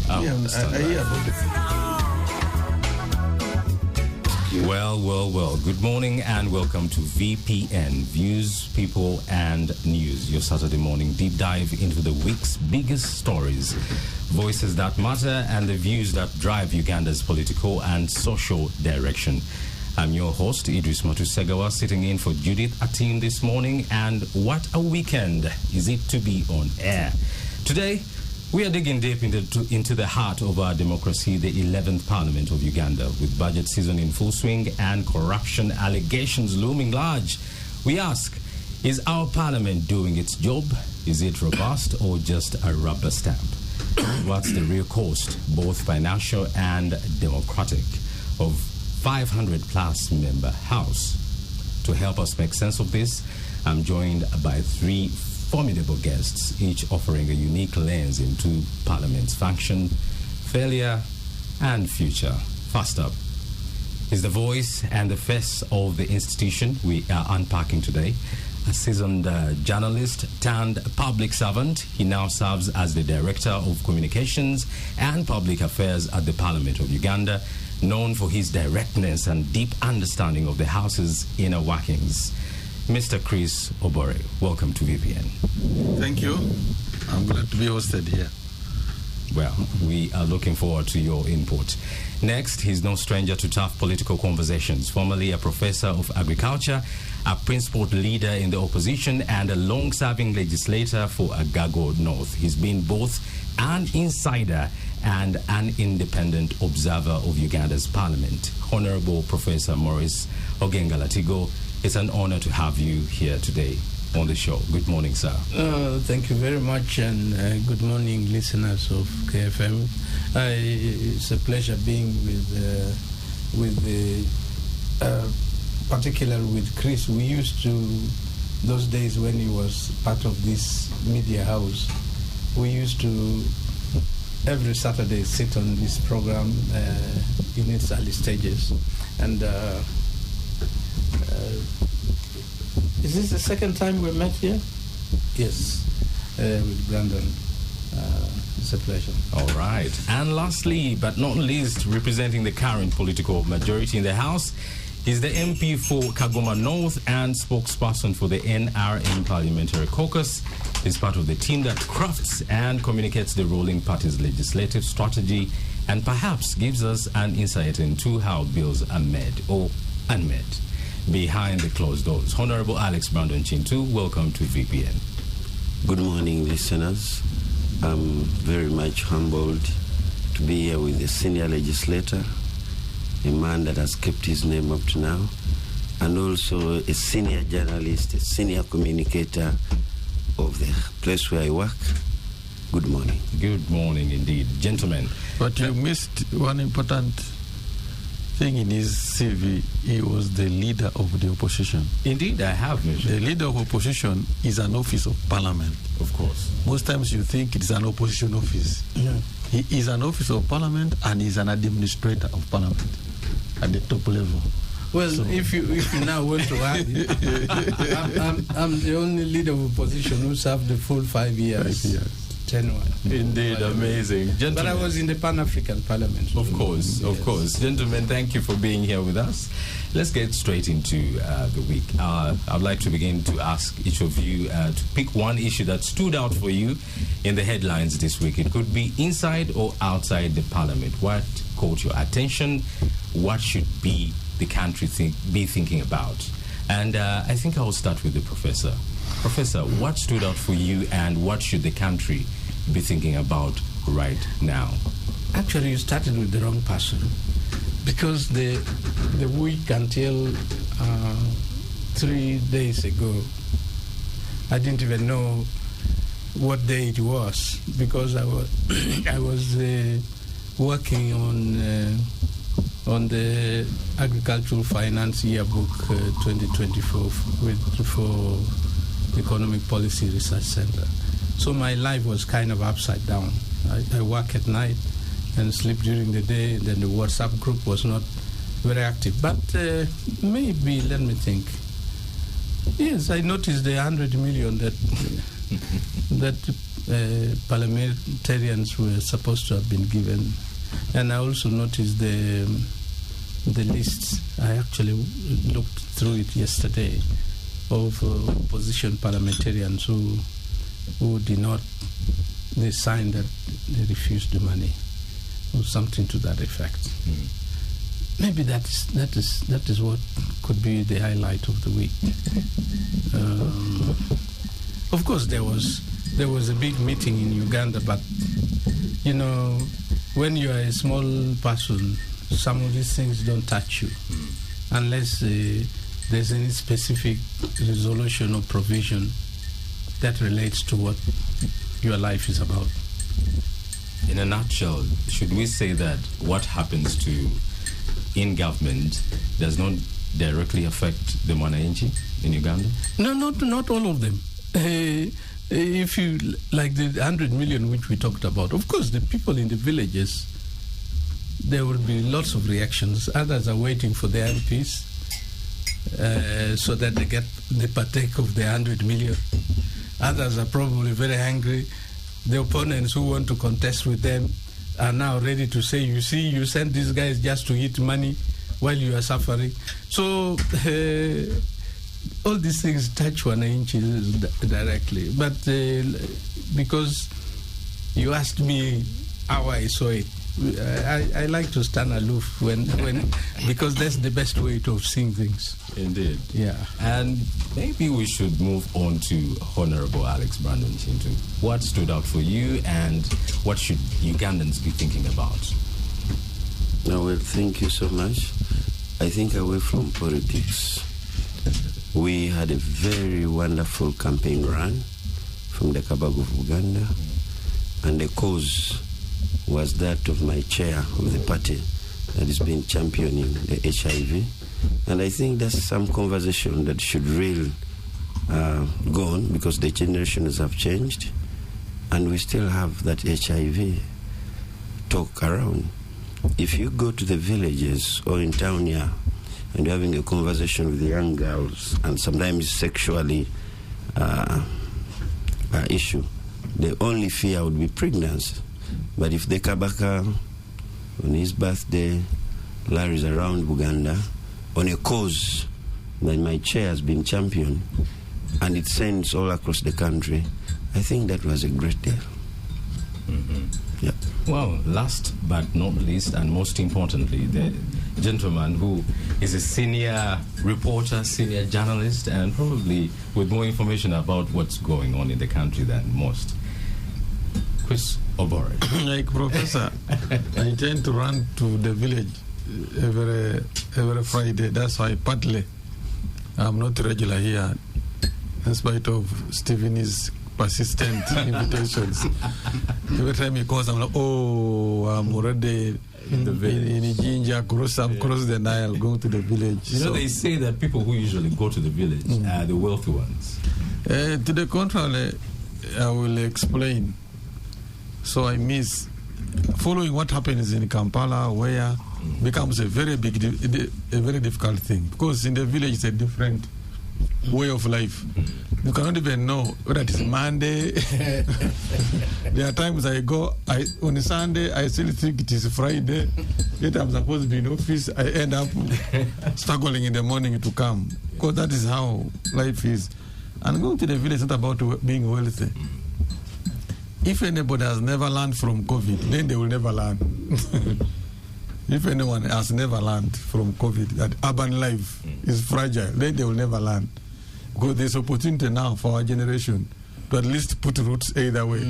I hear about it. Well. Good morning and welcome to VPN, Views, People and News, your Saturday morning deep dive into the week's biggest stories, voices that matter and the views that drive Uganda's political and social direction. I'm your host, Idris Matusegawa, sitting in for Judith Atim this morning, and what a weekend is it to be on air. Today, we are digging deep into the heart of our democracy, the 11th Parliament of Uganda, with budget season in full swing and corruption allegations looming large. We ask, is our Parliament doing its job? Is it robust or just a rubber stamp? What's the real cost, both financial and democratic, of 500-plus member House? To help us make sense of this, I'm joined by three formidable guests, each offering a unique lens into Parliament's function, failure, and future. First up is the voice and the face of the institution we are unpacking today. A seasoned journalist turned public servant, he now serves as the Director of Communications and Public Affairs at the Parliament of Uganda, known for his directness and deep understanding of the House's inner workings. Mr. Chris Obore, welcome to VPN. Thank you. I'm glad to be hosted here. Well, we are looking forward to your input. Next, he's no stranger to tough political conversations. Formerly a professor of agriculture, a principled leader in the opposition, and a long-serving legislator for Agago North. He's been both an insider and an independent observer of Uganda's parliament. Honorable Professor Maurice Ogenga-Latigo, it's an honor to have you here today on the show. Good morning, sir. Thank you very much, and good morning, listeners of KFM. It's a pleasure being particularly with Chris. We used to, those days when he was part of this media house, we used to every Saturday sit on this program in its early stages, and is this the second time we met here? Yes, with Brandon. It's a pleasure. All right. And lastly, but not least, representing the current political majority in the House, is the MP for Kagoma North and spokesperson for the NRM Parliamentary Caucus. He's part of the team that crafts and communicates the ruling party's legislative strategy and perhaps gives us an insight into how bills are made or unmet behind the closed doors. Honorable Alex Brandon Chintu, welcome to VPN. Good morning, listeners. I'm very much humbled to be here with a senior legislator, a man that has kept his name up to now, and also a senior journalist, a senior communicator of the place where I work. Good morning. Good morning indeed. Gentlemen. But you missed one important thing in his CV. He was the leader of the opposition. Indeed, I have mentioned. The leader of opposition is an office of parliament. Of course. Most times you think it's an opposition office. Yeah. He is an office of parliament and he's an administrator of parliament at the top level. Well, so, if you now want to add it, I'm the only leader of opposition who served the full 5 years. 5 years. Tenure. Indeed, amazing. Gentlemen. But I was in the Pan-African Parliament. Of course. Gentlemen, thank you for being here with us. Let's get straight into the week. I'd like to begin to ask each of you to pick one issue that stood out for you in the headlines this week. It could be inside or outside the Parliament. What caught your attention? What should be the country be thinking about? And I think I'll start with the professor. Professor, what stood out for you and what should the country be thinking about right now? Actually, you started with the wrong person, because the week until 3 days ago, I didn't even know what day it was, because I was working on the Agricultural Finance Yearbook 2024 for Economic Policy Research Center. So my life was kind of upside down. I work at night and sleep during the day, and then the WhatsApp group was not very active. But maybe, let me think. Yes, I noticed the 100 million that that parliamentarians were supposed to have been given. And I also noticed the lists. I actually looked through it yesterday of opposition parliamentarians who did not. They signed that they refused the money, or something to that effect. Maybe that is what could be the highlight of the week. Of course, there was a big meeting in Uganda, but you know, when you are a small person, some of these things don't touch you unless there's any specific resolution or provision that relates to what your life is about. In a nutshell, should we say that what happens in government does not directly affect the mwananchi in Uganda? No, not all of them. If you like the 100 million which we talked about, of course the people in the villages, there will be lots of reactions. Others are waiting for their MPs so that they partake of the 100 million. Others are probably very angry. The opponents who want to contest with them are now ready to say, you see, you sent these guys just to eat money while you are suffering. So all these things touch wananchi directly. But because you asked me how I saw it, I like to stand aloof when because that's the best way of seeing things. Indeed. Yeah. And maybe we should move on to Honorable Alex Brandon Chintu. What stood out for you, and what should Ugandans be thinking about? Well, thank you so much. I think away from politics, we had a very wonderful campaign run from the Kabago of Uganda, and the cause was that of my chair of the party that has been championing the HIV. And I think that's some conversation that should really go on, because the generations have changed and we still have that HIV talk around. If you go to the villages or in town here and you're having a conversation with the young girls, and sometimes sexually issue, the only fear would be pregnancy. But if the Kabaka, on his birthday, Larry's around Buganda, on a cause that my chair has been championed, and it sends all across the country, I think that was a great deal. Yeah. Well, last but not least, and most importantly, the gentleman who is a senior reporter, senior journalist, and probably with more information about what's going on in the country than most. Chris Obore. Like Professor, I tend to run to the village every Friday. That's why partly I'm not regular here, in spite of Stephen's persistent invitations. Every time he calls, I'm like, I'm already in Jinja, across the Nile, going to the village. You know, they say that people who usually go to the village are the wealthy ones. To the contrary, I will explain. So I miss following what happens in Kampala, where becomes a very difficult thing, because in the village it's a different way of life. You cannot even know whether it is Monday. There are times I go, on a Sunday, I still think it is Friday. Yet I'm supposed to be in office. I end up struggling in the morning to come, because that is how life is. And going to the village is not about being wealthy. If anybody has never learned from COVID, then they will never learn. If anyone has never learned from COVID that urban life is fragile, then they will never learn. Because there's opportunity now for our generation to at least put roots either way.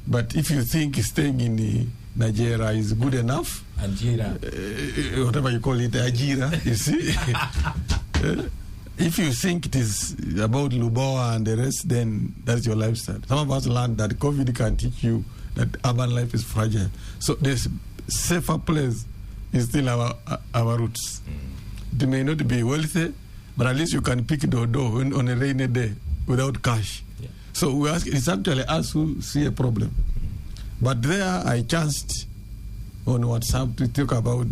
But if you think staying in Nigeria is good enough, whatever you call it, Ajira, you see? If you think it is about Luboa and the rest, then that's your lifestyle. Some of us learned that COVID can teach you that urban life is fragile. So this safer place is still our roots. They may not be wealthy, but at least you can pick dodo on a rainy day without cash. Yeah. So we ask, it's actually us who see a problem. But there I chanced on WhatsApp to talk about,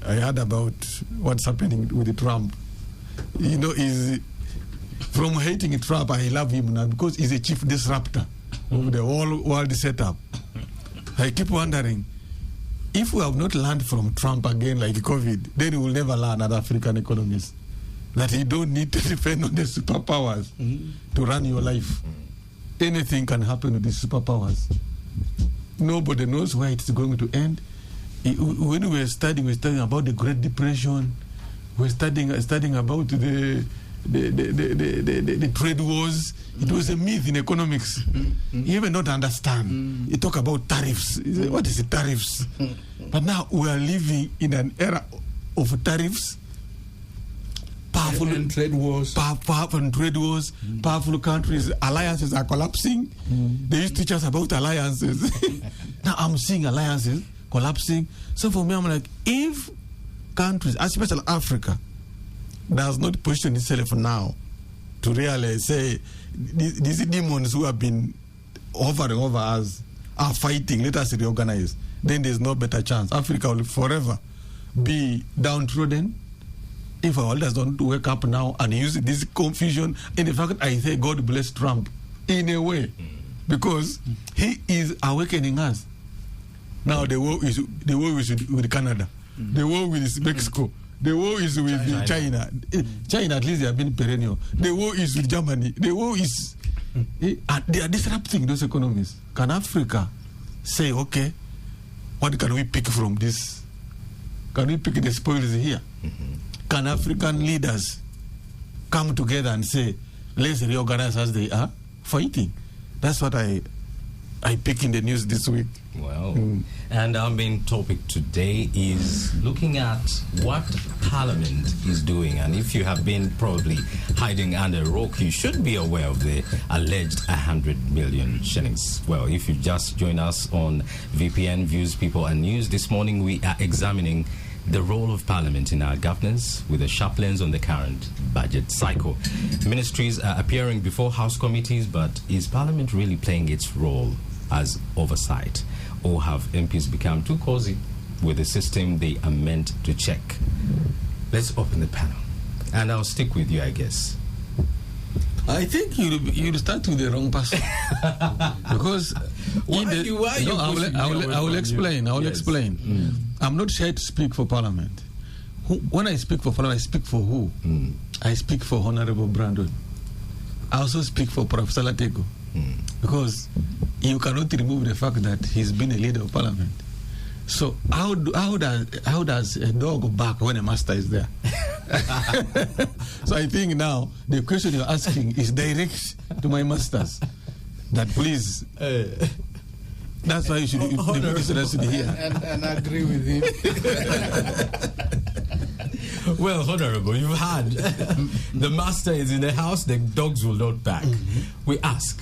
I heard about what's happening with Trump. You know, From hating Trump, I love him now because he's a chief disruptor of the whole world setup. I keep wondering, if we have not learned from Trump again like COVID, then we will never learn as African economists that you don't need to depend on the superpowers to run your life. Anything can happen with these superpowers. Nobody knows where it's going to end. When we were studying about the Great Depression. We're studying about the trade wars. It was a myth in economics. You even don't understand. You talk about tariffs. What is the tariffs? But now we are living in an era of tariffs, powerful and trade wars. Powerful trade wars. Powerful countries, alliances are collapsing. They used to teach us about alliances. Now I'm seeing alliances collapsing. So for me, I'm like, if countries, especially Africa, does not position itself now to really say these demons who have been hovering over us are fighting, let us reorganize, then there's no better chance. Africa will forever be downtrodden if our leaders don't wake up now and use this confusion. In fact, I say God bless Trump in a way, because he is awakening us. Now the war is with Canada. The war with Mexico. The war is with China. China, at least they have been perennial. The war is with Germany. The war is... they are disrupting those economies. Can Africa say, okay, what can we pick from this? Can we pick the spoils here? Can African leaders come together and say, let's reorganize as they are fighting? That's what I pick in the news this week. Well, and our main topic today is looking at what Parliament is doing. And if you have been probably hiding under a rock, you should be aware of the alleged 100 million shillings. Well, if you just join us on VPN, Views, People and News, this morning we are examining the role of Parliament in our governance with a sharp lens on the current budget cycle. Ministries are appearing before House committees, but is Parliament really playing its role as oversight? Or have MPs become too cozy with the system they are meant to check? Let's open the panel. And I'll stick with you, I guess. I think you start with the wrong person. Because I will explain. I'm not shy to speak for Parliament. When I speak for Parliament, I speak for who? I speak for Honorable Brandon. I also speak for Professor Latego. Because you cannot remove the fact that he's been a leader of Parliament. So how does a dog bark when a master is there? So I think now the question you're asking is direct to my masters. That please, that's why you should be here. And I agree with him. Well, Honorable, you've had the master is in the house, the dogs will not bark. We ask,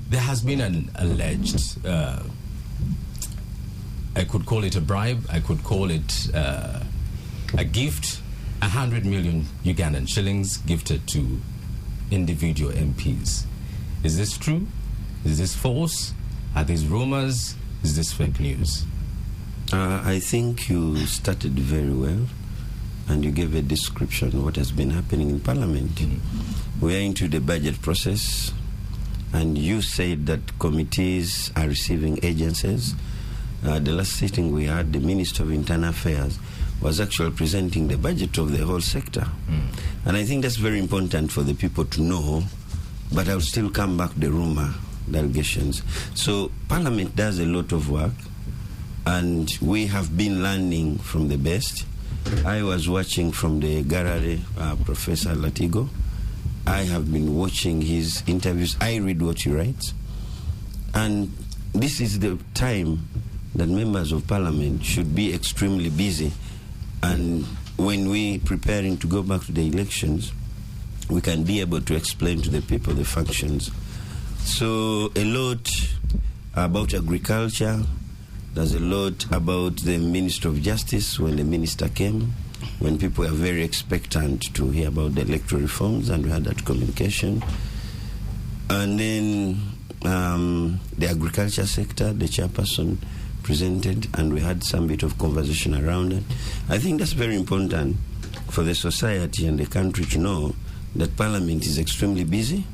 there has been an alleged, I could call it a bribe, I could call it a gift, 100 million Ugandan shillings gifted to individual MPs. Is this true? Is this false? Are these rumors? Is this fake news? I think you started very well, and you gave a description of what has been happening in Parliament. We are into the budget process, and you said that committees are receiving agencies. The last sitting we had, the Minister of Internal Affairs was actually presenting the budget of the whole sector. And I think that's very important for the people to know, but I'll still come back to the rumor, the allegations. So Parliament does a lot of work, and we have been learning from the best. I was watching from the gallery, Professor Latigo. I have been watching his interviews. I read what he writes. And this is the time that members of Parliament should be extremely busy. And when we're preparing to go back to the elections, we can be able to explain to the people the functions. So a lot about agriculture. There's a lot about the Minister of Justice when the minister came, when people are very expectant to hear about the electoral reforms, and we had that communication. And then the agriculture sector, the chairperson presented, and we had some bit of conversation around it. I think that's very important for the society and the country to know that Parliament is extremely busy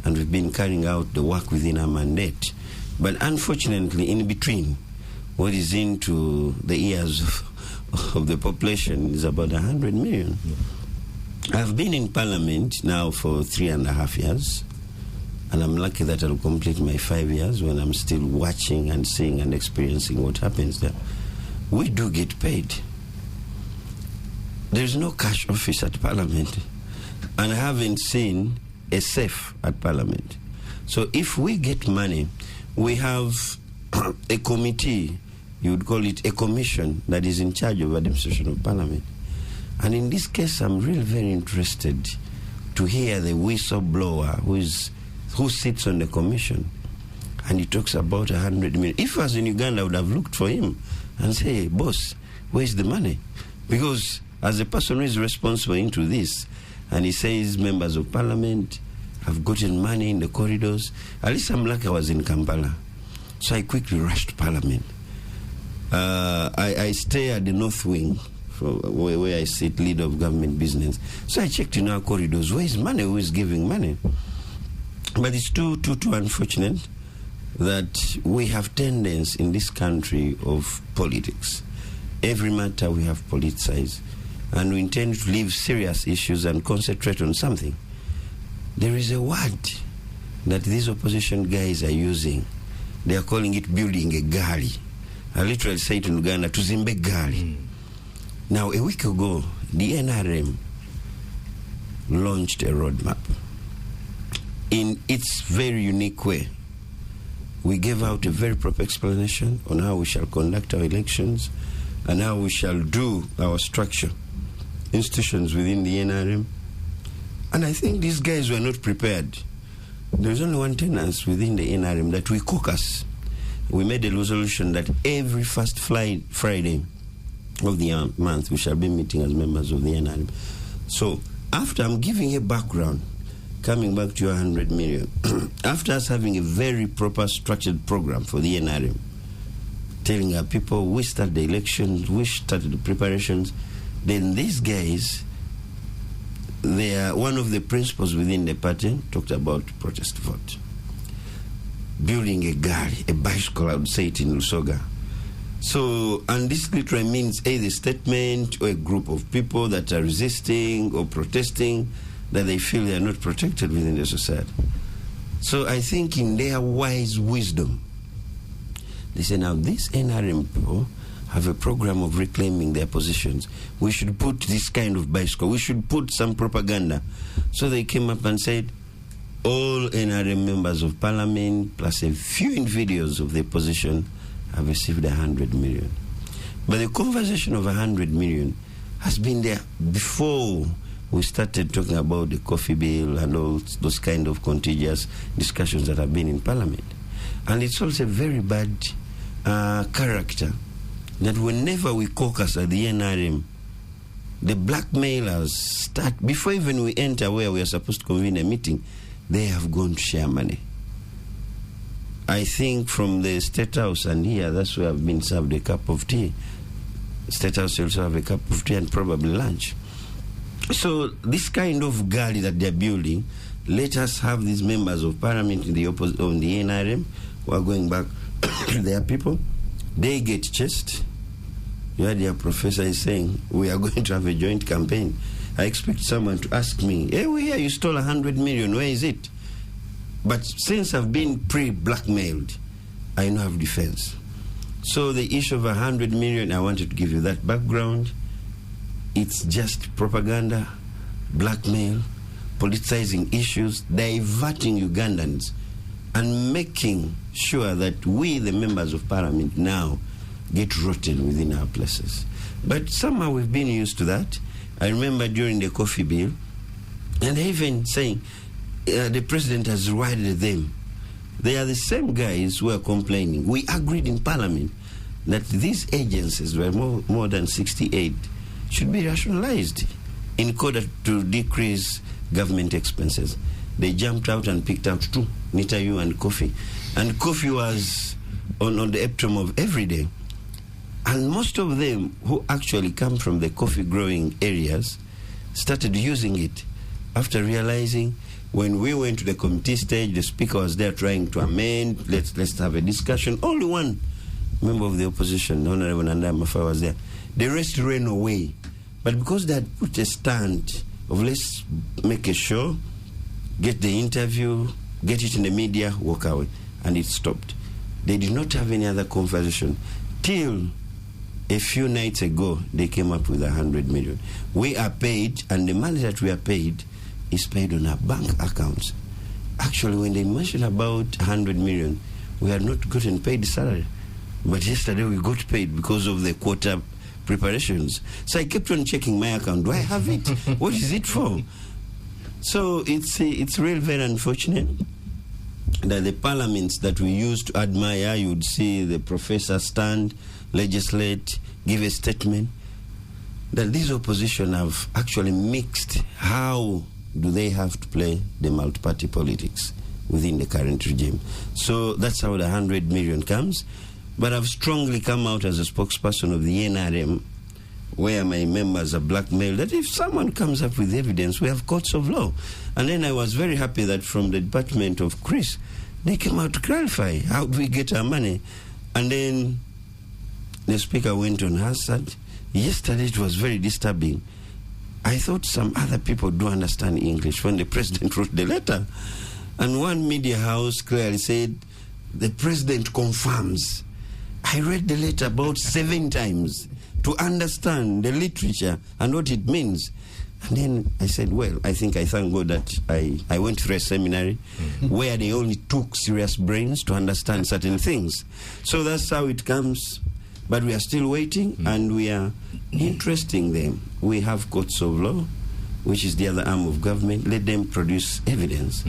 and we've been carrying out the work within our mandate. But unfortunately, in between, what is into the ears of the population is about 100 million. I've been in Parliament now for 3.5 years, and I'm lucky that I'll complete my 5 years when I'm still watching and seeing and experiencing what happens there. We do get paid. There's no cash office at Parliament, and I haven't seen a safe at Parliament. So if we get money, we have a committee, you would call it a commission, that is in charge of administration of Parliament. And in this case, I'm really very interested to hear the whistleblower who sits on the commission, and he talks about 100 million. If I was in Uganda, I would have looked for him and say, hey, boss, where's the money? Because as a person who is responsible into this, and he says members of Parliament have gotten money in the corridors, at least I'm lucky I was in Kampala. So I quickly rushed to Parliament. I stay at the North Wing, where I sit, leader of government business. So I checked in our corridors, where is money, who is giving money? But it's too unfortunate that we have tendency in this country of politics. Every matter we have politicized, and we intend to leave serious issues and concentrate on something. There is a word that these opposition guys are using. They are calling it building a gali. I literally say it in Uganda, tuzimbe gali. Now, a week ago, the NRM launched a roadmap. In its very unique way, we gave out a very proper explanation on how we shall conduct our elections and how we shall do our structure, institutions within the NRM. And I think these guys were not prepared. There's only one tenance within the NRM, that we caucus. We made a resolution that every first Friday of the month we shall be meeting as members of the NRM. So after I'm giving a background, coming back to your 100 million, after us having a very proper structured program for the NRM, telling our people we start the elections, we started the preparations, then these guys, they are one of the principles within the party talked about protest vote. Building a gali, a bicycle, I would say it in Lusoga. So, and this literally means either a statement or a group of people that are resisting or protesting that they feel they are not protected within the society. So I think in their wise wisdom, they say, now these NRM people have a program of reclaiming their positions. We should put this kind of bicycle. We should put some propaganda. So they came up and said, all NRM members of Parliament, plus a few individuals of the opposition, have received 100 million. But the conversation of 100 million has been there before we started talking about the coffee bill and all those kind of contiguous discussions that have been in Parliament. And it's also a very bad character that whenever we caucus at the NRM, the blackmailers start, before even we enter where we are supposed to convene a meeting, they have gone to share money. I think from the State House and here, that's where I've been served a cup of tea. State House also have a cup of tea and probably lunch. So this kind of gali that they're building, let us have these members of Parliament in the on the NRM who are going back to their people. They get chased. You heard their professor is saying, we are going to have a joint campaign. I expect someone to ask me, hey, we hear you stole 100 million, where is it? But since I've been pre-blackmailed, I now have defense. So the issue of 100 million, I wanted to give you that background. It's just propaganda, blackmail, politicizing issues, diverting Ugandans, and making sure that we, the members of Parliament, now get rotted within our places. But somehow we've been used to that. I remember during the coffee bill, and they even saying the president has rewarded them. They are the same guys who are complaining. We agreed in Parliament that these agencies, were more than 68, should be rationalized in order to decrease government expenses. They jumped out and picked out two, Nitayu and Coffee. And Coffee was on the epitome of every day. And most of them who actually come from the coffee growing areas started using it after realizing when we went to the committee stage, the speaker was there trying to amend, let's have a discussion. Only one member of the opposition, Honorable Nanda Mafa, was there. The rest ran away. But because they had put a stand of let's make a show, get the interview, get it in the media, walk away, and it stopped. They did not have any other conversation till a few nights ago they came up with 100 million. We are paid, and the money that we are paid is paid on our bank accounts. Actually, when they mentioned about 100 million, we had not gotten paid salary. But yesterday we got paid because of the quota preparations. So I kept on checking my account. Do I have it? What is it for? So it's really very unfortunate that the parliaments that we used to admire, you would see the professor stand, legislate, give a statement, that these opposition have actually mixed how do they have to play the multi-party politics within the current regime. So that's how the 100 million comes. But I've strongly come out as a spokesperson of the NRM, where my members are blackmailed, that if someone comes up with evidence, we have courts of law. And then I was very happy that from the department of Chris, they came out to clarify how do we get our money. And then the speaker went on her side. Yesterday it was very disturbing. I thought some other people do understand English when the president wrote the letter. And one media house clearly said, the president confirms. I read the letter about 7 times to understand the literature and what it means. And then I said, well, I think I thank God that I went through a seminary where they only took serious brains to understand certain things. So that's how it comes. But we are still waiting, and we are interesting them. We have courts of law, which is the other arm of government. Let them produce evidence.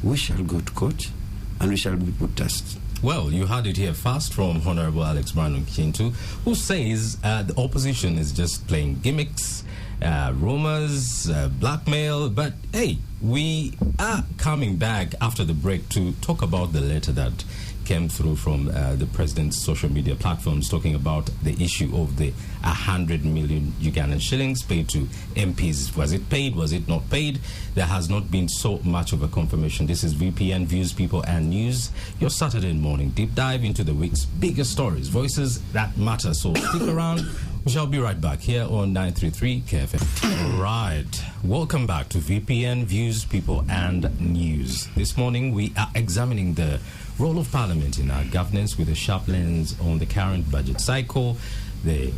We shall go to court, and we shall be put test. Well, you heard it here first from Honorable Alex Brandon Kintu, who says the opposition is just playing gimmicks, rumors, blackmail. But hey, we are coming back after the break to talk about the letter that came through from the president's social media platforms talking about the issue of the 100 million Ugandan shillings paid to MPs. Was it paid? Was it not paid? There has not been so much of a confirmation. This is VPN, Views, People and News, your Saturday morning deep dive into the week's biggest stories, voices that matter. So stick around. We shall be right back here on 933 KFM. All right. Welcome back to VPN, Views, People and News. This morning we are examining the role of Parliament in our governance with a sharp lens on the current budget cycle, the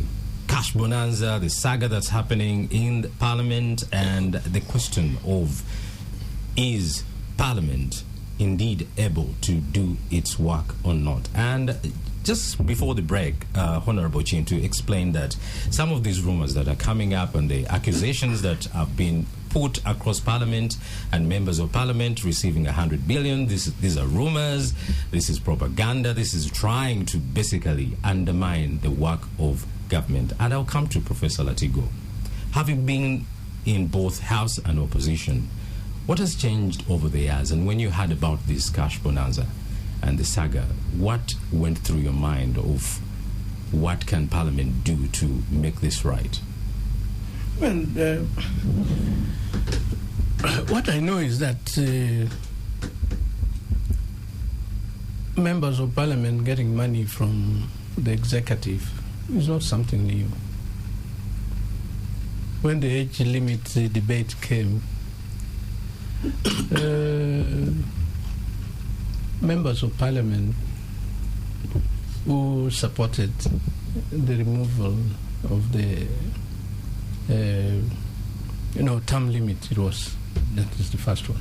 cash bonanza, the saga that's happening in Parliament, and the question of, is Parliament indeed able to do its work or not? And just before the break, Honorable Chintu explained that some of these rumors that are coming up and the accusations that have been put across Parliament and members of Parliament receiving 100 billion, these are rumors, this is propaganda, this is trying to basically undermine the work of government. And I'll come to Professor Latigo. Having been in both House and opposition, what has changed over the years? And when you heard about this cash bonanza and the saga, what went through your mind of what can Parliament do to make this right? Well, what I know is that members of Parliament getting money from the executive is not something new. When the age limit debate came, members of Parliament who supported the removal of the term limit, it was, that is the first one.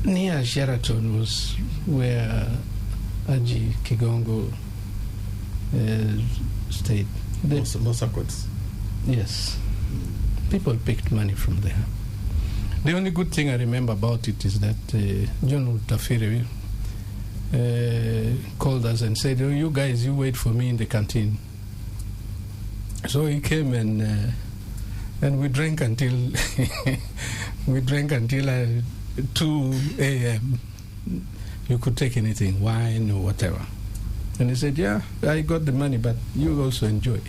Near Sheraton was where Aji Kigongo stayed. Mosakwets. Yes. People picked money from there. The only good thing I remember about it is that John Utafiri called us and said, "Oh, you guys, you wait for me in the canteen." So he came and we drank until 2 a.m. You could take anything, wine or whatever. And he said, "Yeah, I got the money, but you also enjoy."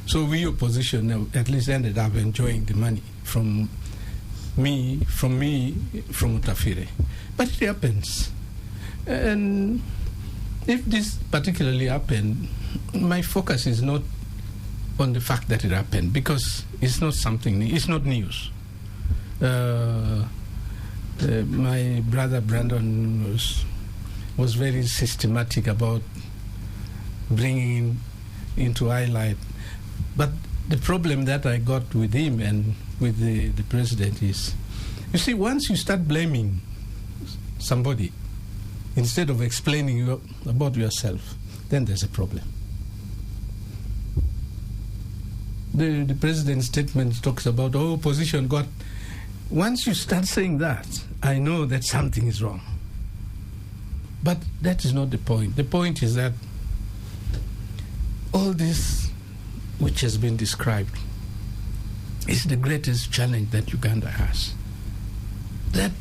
So we opposition at least ended up enjoying the money from Utafire. But it happens. And if this particularly happened, my focus is not on the fact that it happened, because it's not something, it's not news. My brother Brandon was very systematic about bringing into highlight. But the problem that I got with him and with the president is, you see, once you start blaming somebody instead of explaining about yourself, then there's a problem. The president's statement talks about, opposition got... Once you start saying that, I know that something is wrong. But that is not the point. The point is that all this which has been described is the greatest challenge that Uganda has. That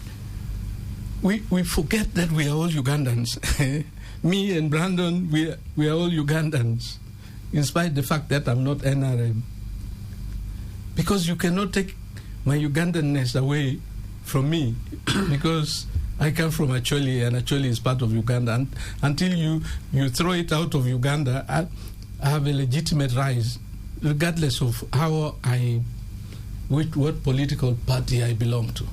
we forget that we are all Ugandans. Me and Brandon, we are all Ugandans, in spite of the fact that I'm not NRM. Because you cannot take my Ugandanness away from me, because I come from Acholi, and Acholi is part of Uganda. And until you throw it out of Uganda, I have a legitimate right, regardless of what political party I belong to.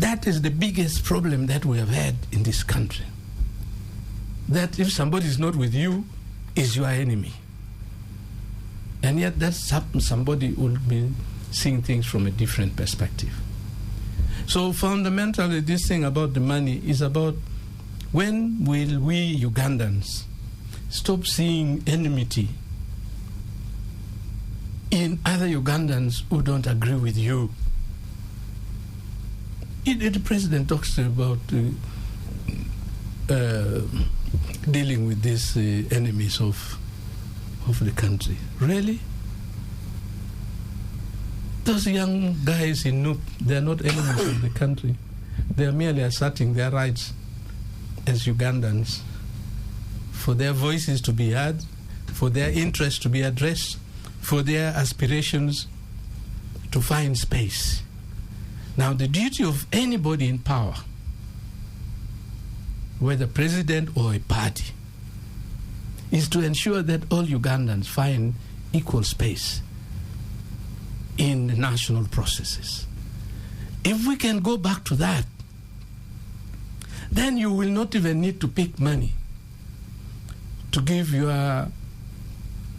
That is the biggest problem that we have had in this country. That if somebody is not with you, is your enemy. And yet that's somebody will be seeing things from a different perspective. So fundamentally, this thing about the money is about, when will we Ugandans stop seeing enmity in other Ugandans who don't agree with you? The president talks about dealing with these enemies of the country. Really? Those young guys in Nup, they are not enemies of the country. They are merely asserting their rights as Ugandans, for their voices to be heard, for their interests to be addressed, for their aspirations to find space. Now, the duty of anybody in power, whether president or a party, is to ensure that all Ugandans find equal space in the national processes. If we can go back to that, then you will not even need to pick money to give your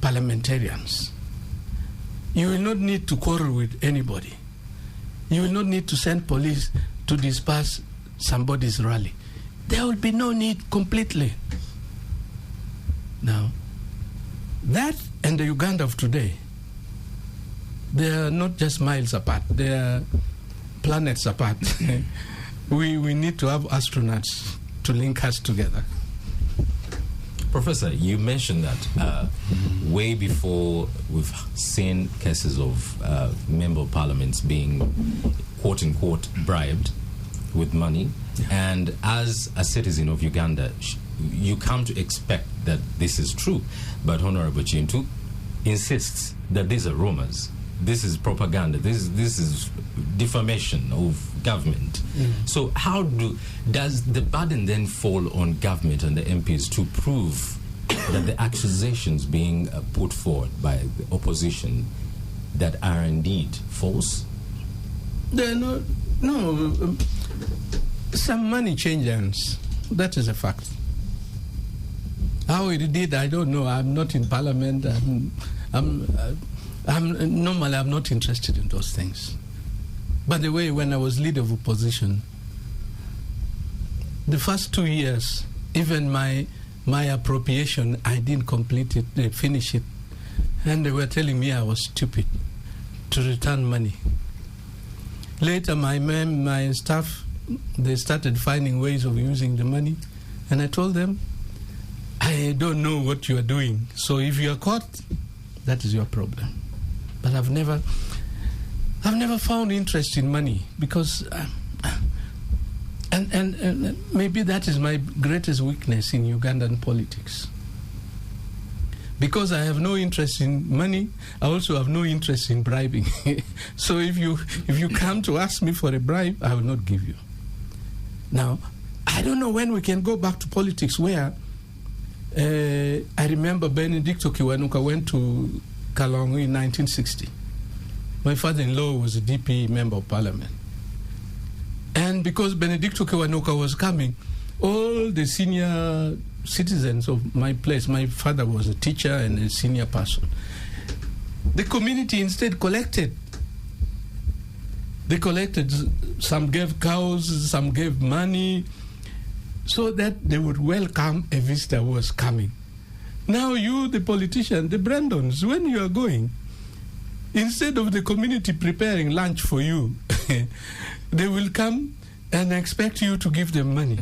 parliamentarians. You will not need to quarrel with anybody. You will not need to send police to disperse somebody's rally. There will be no need completely. Now, that and the Uganda of today, they are not just miles apart, they are planets apart. We need to have astronauts to link us together. Professor, you mentioned that way before we've seen cases of member of parliaments being quote-unquote bribed with money, and as a citizen of Uganda, you come to expect that this is true. But Honorable Chintu insists that these are rumors. This is propaganda. This is defamation of government. So how does the burden then fall on government and the MPs to prove that the accusations being put forward by the opposition that are indeed false? No. Some money change hands. That is a fact. How it did, I don't know. I'm not in Parliament. Normally, I'm not interested in those things. By the way, when I was leader of opposition, the first 2 years, even my appropriation, I didn't complete it, finish it. And they were telling me I was stupid to return money. Later, my staff, they started finding ways of using the money. And I told them, I don't know what you are doing. So if you are caught, that is your problem. But I've never found interest in money, because and maybe that is my greatest weakness in Ugandan politics. Because I have no interest in money, I also have no interest in bribing. So if you come to ask me for a bribe, I will not give you. Now, I don't know when we can go back to politics where I remember Benedicto Kiwanuka went to Kalongo in 1960. My father-in-law was a DP member of parliament. And because Benedicto Kiwanuka was coming, all the senior citizens of my place, my father was a teacher and a senior person, the community instead collected. They collected, some gave cows, some gave money, so that they would welcome a visitor who was coming. Now you, the politician, the Brandons, when you are going, instead of the community preparing lunch for you, they will come and expect you to give them money.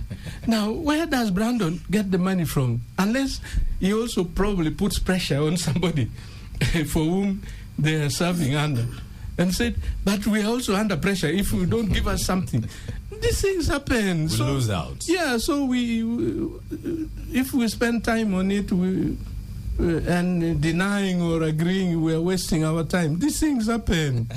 Now, where does Brandon get the money from? Unless he also probably puts pressure on somebody for whom they are serving under, and said, but we are also under pressure if you don't give us something. These things happen. We lose out. Yeah, so if we spend time on it and denying or agreeing, we are wasting our time. These things happen.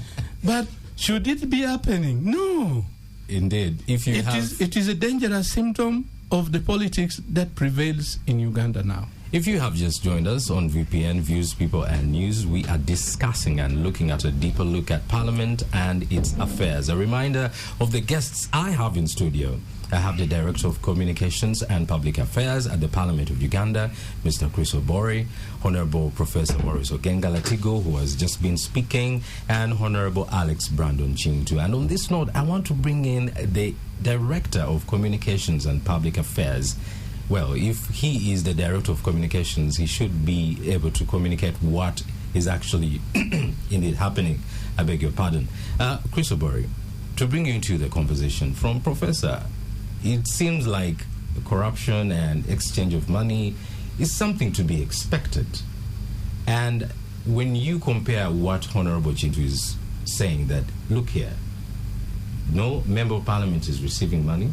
But should it be happening? No. Indeed. It is a dangerous symptom of the politics that prevails in Uganda now. If you have just joined us on VPN, Views, People and News, we are discussing and looking at a deeper look at Parliament and its affairs. A reminder of the guests I have in studio. I have the Director of Communications and Public Affairs at the Parliament of Uganda, Mr. Chris Obori, Honorable Professor Maurice Ogenga Latigo, who has just been speaking, and Honorable Alex Brandon Chintu. And on this note, I want to bring in the Director of Communications and Public Affairs. Well, if he is the Director of Communications, he should be able to communicate what is actually indeed happening. I beg your pardon. Chris Obori, to bring you into the conversation, from Professor, it seems like corruption and exchange of money is something to be expected. And when you compare what Honorable Chintu is saying, that, look here, no member of parliament is receiving money,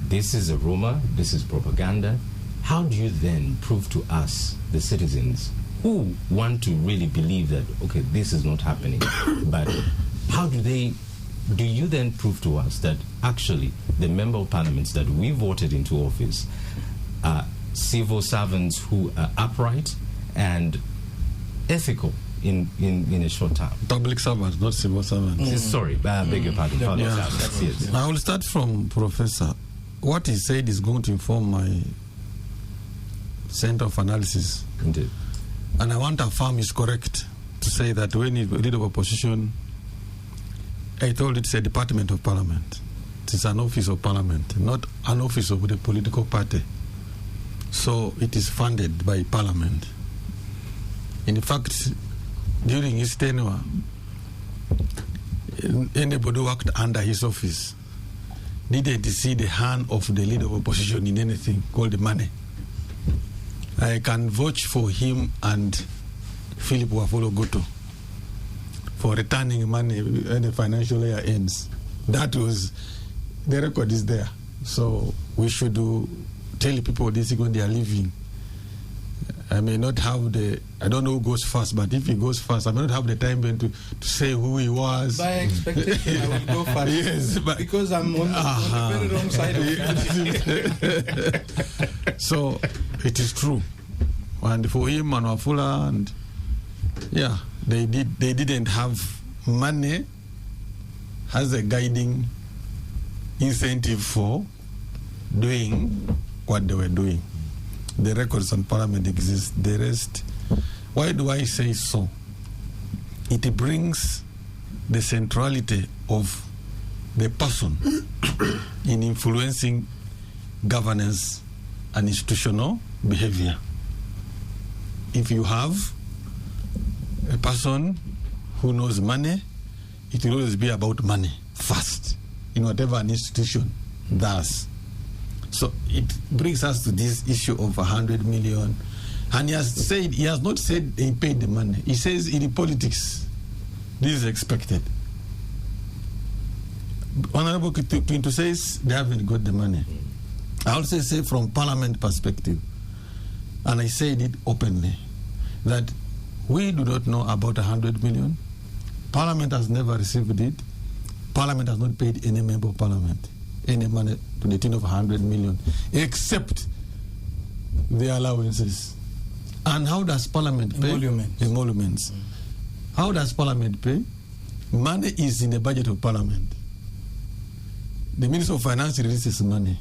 this is a rumor, this is propaganda, how do you then prove to us, the citizens, who want to really believe that, okay, this is not happening, but how do you then prove to us that actually the member of parliaments that we voted into office are civil servants who are upright and ethical in a short time? Public servants, not civil servants. Sorry, I beg your pardon. Public servants, yes. I will start from Professor. What he said is going to inform my center of analysis. Indeed. And I want to affirm is correct to say that when you lead of opposition, I told it's a department of parliament. It's an office of parliament, not an office of the political party. So it is funded by parliament. In fact, during his tenure, anybody who worked under his office needed to see the hand of the leader of opposition in anything called money. I can vouch for him and Philip Wafolo Goto for returning money when the financial year ends. That was, the record is there. So we should tell people this when they are leaving. I may not have I don't know who goes first, but if he goes first, I may not have the time then to say who he was. By expectation, I will go first. Yes, but because I'm on the very wrong side of it. So it is true. And for him and Wafula, and yeah, they didn't have money as a guiding incentive for doing what they were doing. The records on parliament exist. The rest, why do I say so? It brings the centrality of the person in influencing governance and institutional behavior. If you have a person who knows money, it will always be about money first in whatever an institution does. So it brings us to this issue of 100 million. And he has not said he paid the money. He says in politics, this is expected. Honorable Chintu says they haven't got the money. I also say from parliament perspective, and I said it openly, that we do not know about 100 million. Parliament has never received it. Parliament has not paid any member of Parliament any money to the tune of 100 million, except the allowances. And how does Parliament pay? Emoluments. How does Parliament pay? Money is in the budget of Parliament. The Minister of Finance releases money.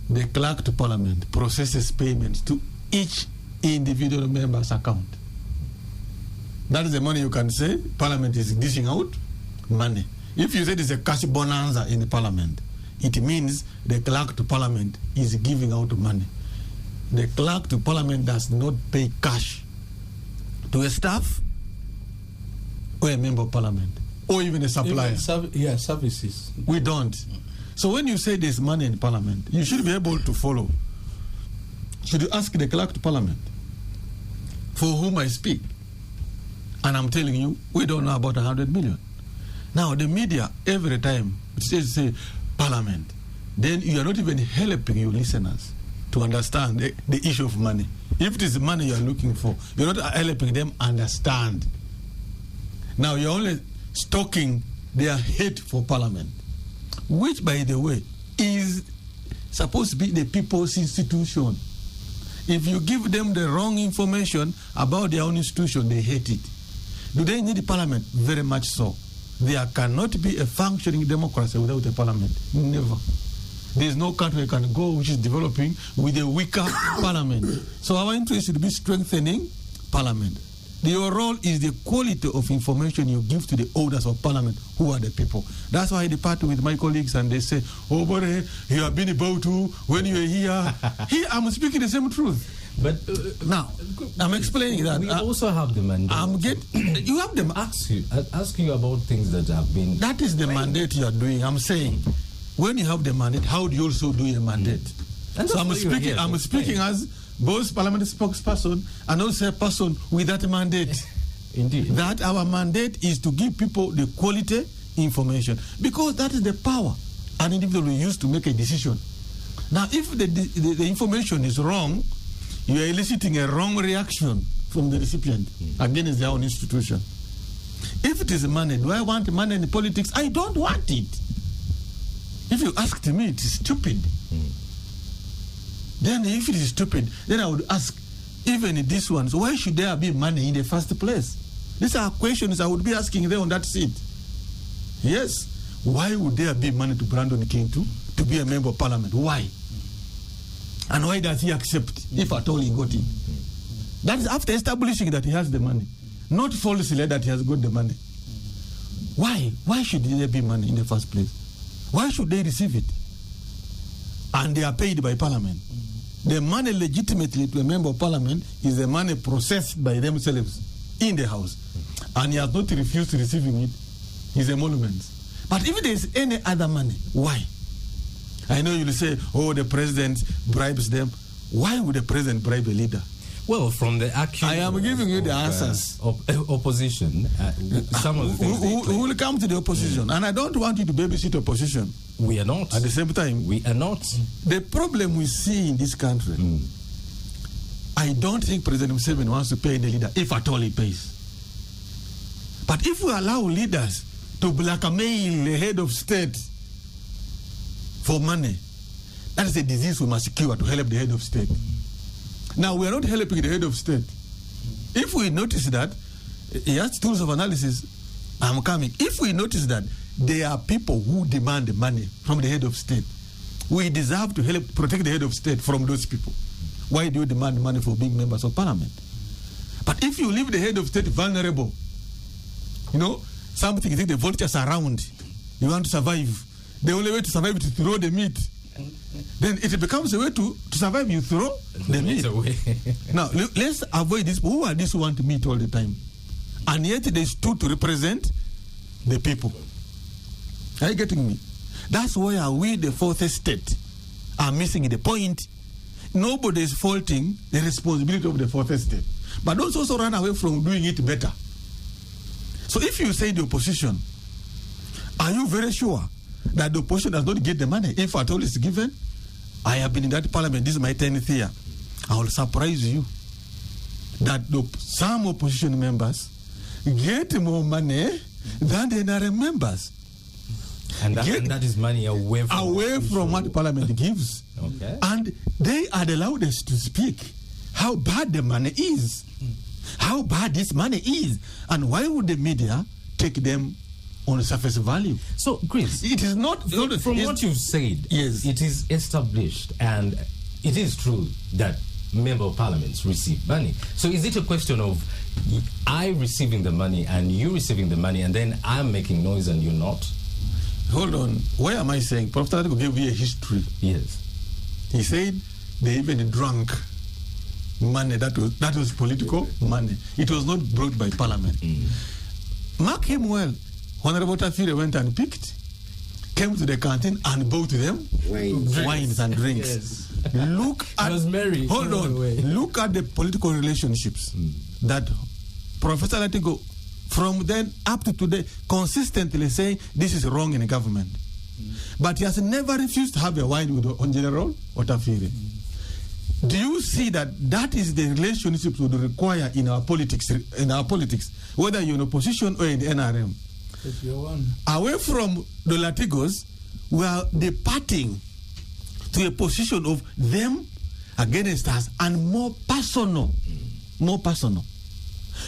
The clerk to Parliament processes payments to each individual member's account. That is the money you can say Parliament is dishing out money. If you say there's a cash bonanza in the Parliament, it means the clerk to Parliament is giving out money. The clerk to Parliament does not pay cash to a staff or a member of Parliament or even a supplier. Services. We don't. So when you say there's money in Parliament, you should be able to follow. Should you ask the clerk to Parliament for whom I speak? And I'm telling you, we don't know about 100 million. Now, the media, every time, say Parliament, then you are not even helping your listeners to understand the issue of money. If it is money you are looking for, you're not helping them understand. Now, you're only stoking their hate for Parliament, which, by the way, is supposed to be the people's institution. If you give them the wrong information about their own institution, they hate it. Do they need a Parliament? Very much so. There cannot be a functioning democracy without a Parliament. Never. There is no country you can go which is developing with a weaker Parliament. So our interest should be strengthening Parliament. Your role is the quality of information you give to the owners of Parliament, who are the people. That's why I depart with my colleagues and they say, oh, but you have been about to when you are here. Here, I'm speaking the same truth. But now, I'm explaining that. We also have the mandate. You have them. Asking you about things that have been. That is the mandate you are doing. I'm saying, when you have the mandate, how do you also do a mandate? So I'm speaking as both parliamentary spokesperson and also a person with that mandate. Indeed. That our mandate is to give people the quality information, because that is the power an individual will use to make a decision. Now, if the information is wrong, you are eliciting a wrong reaction from the recipient against their own institution. If it is money, do I want money in politics? I don't want it. If you ask me, it is stupid. Then if it is stupid, then I would ask, even in this one, so why should there be money in the first place? These are questions I would be asking there on that seat. Yes. Why would there be money to Brandon King to be a member of Parliament? Why? And why does he accept, if at all he got it? That is after establishing that he has the money, not falsely that he has got the money. Why? Why should there be money in the first place? Why should they receive it? And they are paid by Parliament. The money legitimately to a member of Parliament is the money processed by themselves in the House. And he has not refused receiving it. His emoluments. But if there is any other money, why? I know you'll say, oh, the president bribes them. Why would the president bribe a leader? Well, from the action... I am giving you the answers. Opposition, some of the things... Who will come to the opposition? And I don't want you to babysit opposition. We are not. At the same time... We are not. The problem we see in this country, I don't think President Museveni wants to pay the leader, if at all he pays. But if we allow leaders to blackmail the head of state for money, that is a disease we must cure to help the head of state. Now, we are not helping the head of state. If we notice that, he has tools of analysis, I'm coming. If we notice that there are people who demand money from the head of state, we deserve to help protect the head of state from those people. Why do you demand money for being members of Parliament? But if you leave the head of state vulnerable, you know, something you think the vultures are around, you want to survive. The only way to survive is to throw the meat. Then it becomes a way to survive, you throw the meat away. Now, let's avoid this. Who are these who want meat all the time? And yet they stood to represent the people. Are you getting me? That's why we, the fourth estate, are missing the point. Nobody is faulting the responsibility of the fourth estate. But don't also run away from doing it better. So if you say the opposition, are you very sure that the opposition does not get the money, if at all it's given? I have been in that parliament, this is my 10th year. I will surprise you that some opposition members get more money than the NRM members. And that is money away from what Parliament gives. Okay. And they are the loudest to speak how bad the money is. How bad this money is. And why would the media take them on surface value? So, Chris, it is not... From what you've said, yes, it is established and it is true that member of parliaments receive money. So is it a question of I receiving the money and you receiving the money and then I'm making noise and you're not? Hold on. Why am I saying? Professor Latigo gave you a history. Yes. He said they even drank money that was political money. It was not brought by parliament. Mark him well. Honorable Tafire went and picked, came to the canteen and bought them wines and drinks. Yes. Look at Rosemary. Hold on. Look at the political relationships that Professor Latigo from then up to today consistently saying this is wrong in the government. But he has never refused to have a wine with General Otafire. Do you see that is the relationship we would require in our politics, whether you're in opposition or in the NRM? If you're one. Away from the Latigos, we are departing to a position of them against us and more personal. More personal.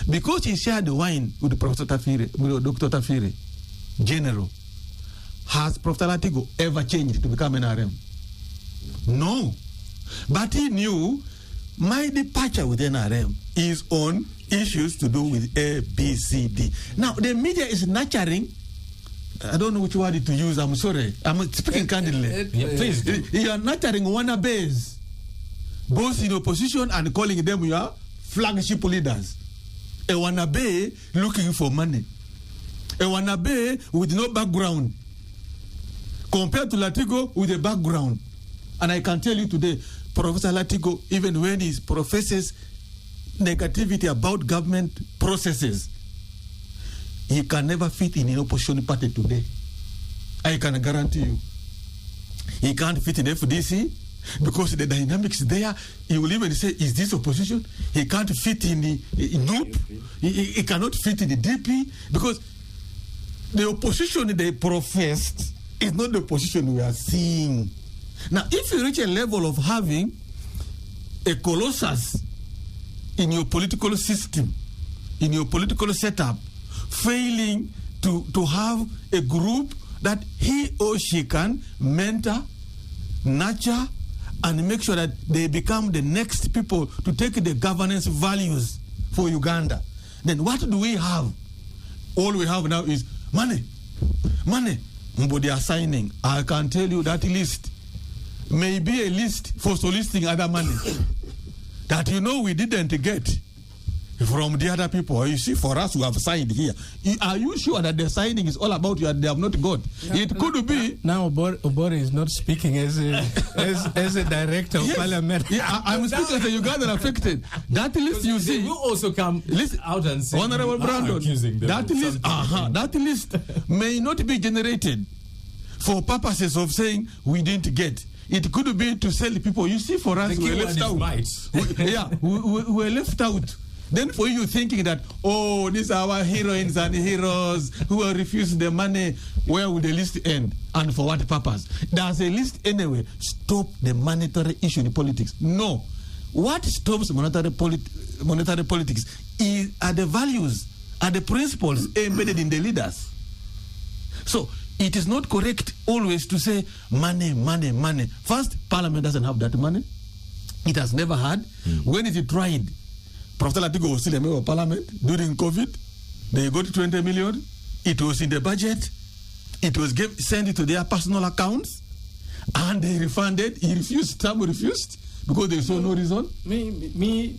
Because he shared the wine with Professor Tafire, with Dr. Tafire, General, has Professor Latigo ever changed to become an RM? No. But he knew my departure with NRM is on issues to do with A, B, C, D. Now, the media is nurturing, I don't know which word to use, I'm sorry, I'm speaking candidly. Please do. You are nurturing wannabes, both in opposition and calling them your flagship leaders. A wannabe looking for money. A wannabe with no background. Compared to Latigo with a background. And I can tell you today, Professor Latigo, even when he professes negativity about government processes, he can never fit in an opposition party today. I can guarantee you. He can't fit in FDC because the dynamics there, he will even say, is this opposition? He can't fit in the NUP. He cannot fit in the DP because the opposition they professed is not the opposition we are seeing. Now, if you reach a level of having a colossus in your political system, in your political setup, failing to have a group that he or she can mentor, nurture, and make sure that they become the next people to take the governance values for Uganda, then what do we have? All we have now is money. Money. They are signing. I can tell you that list may be a list for soliciting other money that we didn't get from the other people. You see, for us who have signed here, are you sure that the signing is all about you and they have not got? It could be. Now Obore is not speaking as a director of parliament. I'm speaking as a Ugandan affected. That list you see. You also come out and say, Honorable Brandon, that list may not be generated for purposes of saying we didn't get. It could be to sell people. You see, for us, we're left out. We're left out. Then for you thinking that, these are our heroines and heroes who are refusing the money, where will the list end? And for what purpose? Does a list anyway stop the monetary issue in politics? No. What stops monetary politics are the values, are the principles embedded in the leaders. So it is not correct always to say money, money, money. First, Parliament doesn't have that money. It has never had. When it tried, Professor Latigo was still a member of Parliament during COVID. They got 20 million. It was in the budget. It was sent to their personal accounts, and they refunded. He refused. Some refused because they saw no reason. Me,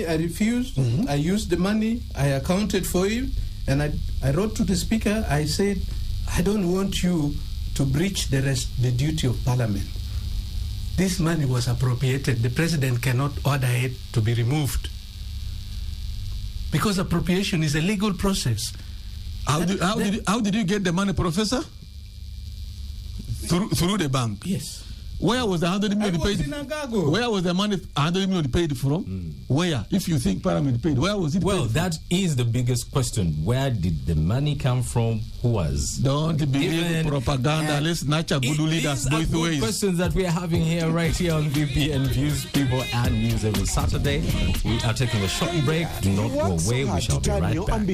I refused. I used the money. I accounted for it, and I wrote to the Speaker. I said, I don't want you to breach the duty of Parliament. This money was appropriated. The President cannot order it to be removed, because appropriation is a legal process. How did you get the money, Professor? Through the bank. Yes. Where was the 100 million paid? Where was the money 100 million paid from? Where? If you think Parliament paid, where was it Well, paid that is the biggest question. Where did the money come from? Who was? Don't believe propaganda. Let's nurture good leaders both ways. Questions that we are having here, right here on VPN Views, People and News every Saturday. We are taking a short break. Do not go away. We shall be right back.